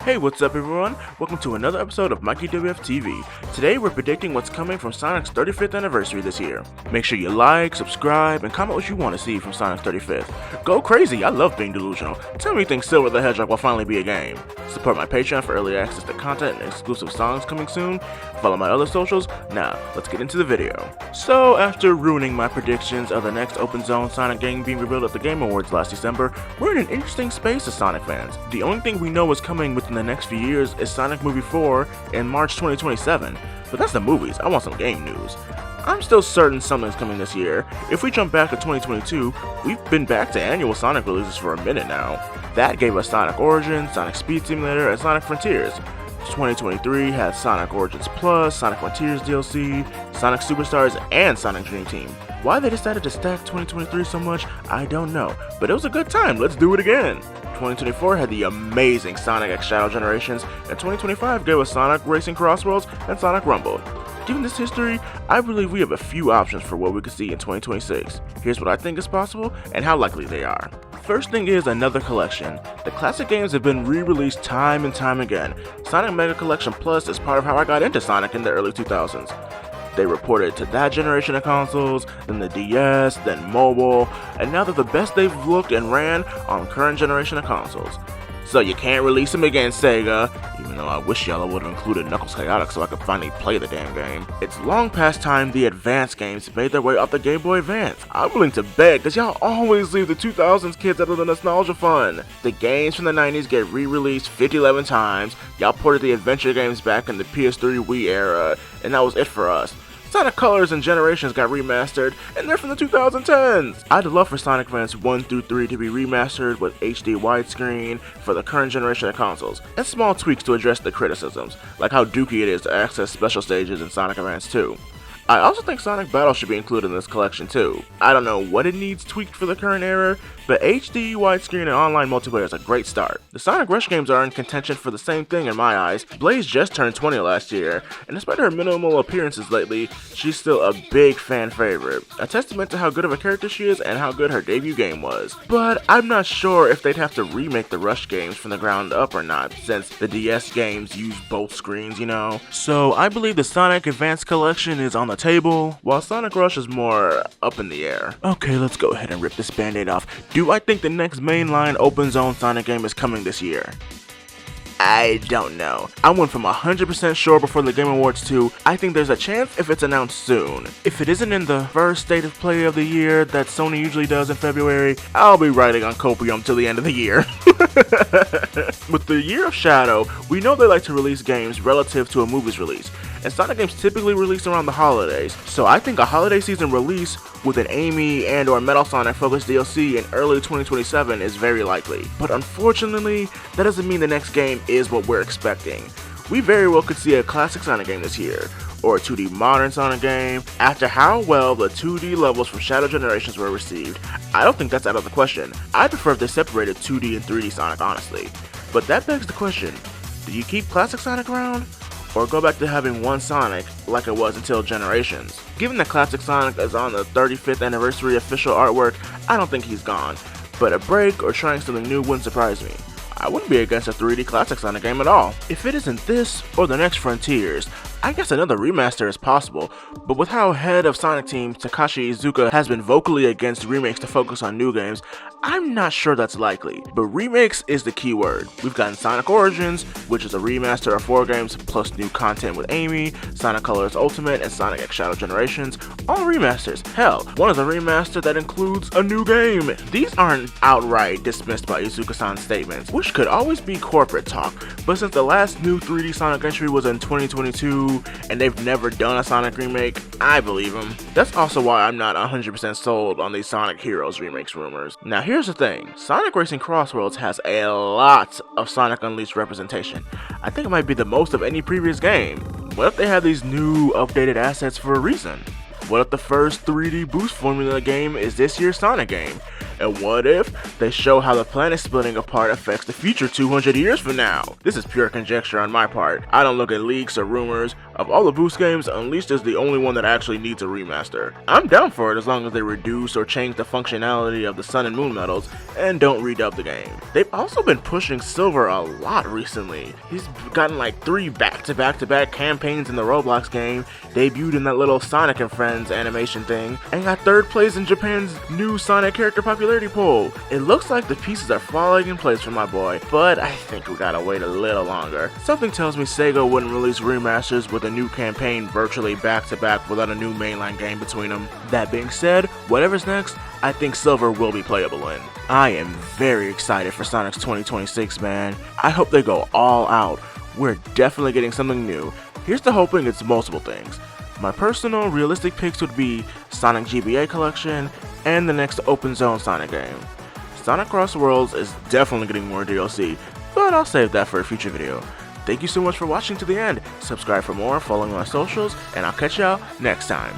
Hey, what's up everyone? Welcome to another episode of Mikey WF TV. Today we're predicting what's coming from Sonic's 35th anniversary this year. Make sure you like, subscribe, and comment what you want to see from Sonic's 35th. Go crazy, I love being delusional. Tell me you think Silver the Hedgehog will finally be a game. Support my Patreon for early access to content and exclusive songs coming soon. Follow my other socials. Now, let's get into the video. So, after ruining my predictions of the next open zone Sonic game being revealed at the Game Awards last December, we're in an interesting space as Sonic fans. The only thing we know is coming within the next few years is Sonic Movie 4 in March 2027, but that's the movies. I want some game news. I'm still certain something's coming this year. If we jump back to 2022, we've been back to annual Sonic releases for a minute now. That gave us Sonic Origins, Sonic Speed Simulator, and Sonic Frontiers. 2023 had Sonic Origins Plus, Sonic Frontiers DLC, Sonic Superstars, and Sonic Dream Team. Why they decided to stack 2023 so much, I don't know, but it was a good time. Let's do it again. 2024 had the amazing Sonic X Shadow Generations, and 2025 gave us Sonic Racing Crossworlds and Sonic Rumble. Given this history, I believe we have a few options for what we could see in 2026. Here's what I think is possible and how likely they are. First thing is another collection. The classic games have been re-released time and time again. Sonic Mega Collection Plus is part of how I got into Sonic in the early 2000s. They reported to that generation of consoles, then the DS, then mobile, and now they're the best they've looked and ran on current generation of consoles. So you can't release them again, Sega, even though I wish y'all would have included Knuckles Chaotix so I could finally play the damn game. It's long past time the Advance games made their way off the Game Boy Advance. I'm willing to bet, cause y'all always leave the 2000s kids out of the nostalgia fun. The games from the 90s get re-released 50-11 times, y'all ported the adventure games back in the PS3 Wii era, and that was it for us. Sonic Colors and Generations got remastered, and they're from the 2010s! I'd love for Sonic Advance 1 through 3 to be remastered with HD widescreen for the current generation of consoles, and small tweaks to address the criticisms, like how dookie it is to access special stages in Sonic Advance 2. I also think Sonic Battle should be included in this collection too. I don't know what it needs tweaked for the current era, but HD, widescreen, and online multiplayer is a great start. The Sonic Rush games are in contention for the same thing in my eyes. Blaze just turned 20 last year, and despite her minimal appearances lately, she's still a big fan favorite. A testament to how good of a character she is and how good her debut game was. But I'm not sure if they'd have to remake the Rush games from the ground up or not, since the DS games use both screens, you know? So I believe the Sonic Advance collection is on the table, while Sonic Rush is more up in the air. Okay, let's go ahead and rip this band-aid off. Do I think the next mainline open zone Sonic game is coming this year? I don't know. I went from 100% sure before the Game Awards to I think there's a chance if it's announced soon. If it isn't in the first state of play of the year that Sony usually does in February, I'll be writing on Copium till the end of the year. With the Year of Shadow, we know they like to release games relative to a movie's release, and Sonic games typically release around the holidays, so I think a holiday season release with an Amy and or Metal Sonic focused DLC in early 2027 is very likely. But unfortunately, that doesn't mean the next game is what we're expecting. We very well could see a classic Sonic game this year, or a 2D modern Sonic game. After how well the 2D levels from Shadow Generations were received, I don't think that's out of the question. I prefer if they separated 2D and 3D Sonic, honestly. But that begs the question, do you keep classic Sonic around? Or go back to having one Sonic like it was until Generations? Given that Classic Sonic is on the 35th anniversary official artwork, I don't think he's gone, but a break or trying something new wouldn't surprise me. I wouldn't be against a 3D Classic Sonic game at all. If it isn't this or the next Frontiers, I guess another remaster is possible, but with how head of Sonic team Takashi Iizuka has been vocally against remakes to focus on new games, I'm not sure that's likely, but remakes is the key word. We've gotten Sonic Origins, which is a remaster of 4 games plus new content with Amy, Sonic Colors Ultimate, and Sonic X Shadow Generations, all remasters. Hell, one is a remaster that includes a new game. These aren't outright dismissed by Iizuka-san's statements, which could always be corporate talk, but since the last new 3D Sonic entry was in 2022, and they've never done a Sonic remake, I believe them. That's also why I'm not 100% sold on these Sonic Heroes remakes rumors. Now here's the thing, Sonic Racing Crossworlds has a lot of Sonic Unleashed representation. I think it might be the most of any previous game. What if they have these new updated assets for a reason? What if the first 3D boost formula game is this year's Sonic game? And what if they show how the planet splitting apart affects the future 200 years from now? This is pure conjecture on my part. I don't look at leaks or rumors. Of all the Boost games, Unleashed is the only one that actually needs a remaster. I'm down for it as long as they reduce or change the functionality of the Sun and Moon medals and don't redub the game. They've also been pushing Silver a lot recently. He's gotten like 3 back-to-back campaigns in the Roblox game, debuted in that little Sonic and Friends animation thing, and got 3rd place in Japan's new Sonic character popularity poll. It looks like the pieces are falling in place for my boy, but I think we gotta wait a little longer. Something tells me Sega wouldn't release remasters with a new campaign virtually back-to-back without a new mainline game between them. That being said, whatever's next, I think Silver will be playable in. I am very excited for Sonic's 2026, man. I hope they go all out. We're definitely getting something new. Here's to hoping it's multiple things. My personal realistic picks would be Sonic GBA Collection and the next open zone Sonic game. Sonic Crossworlds is definitely getting more DLC, but I'll save that for a future video. Thank you so much for watching to the end. Subscribe for more, follow me on socials, and I'll catch y'all next time.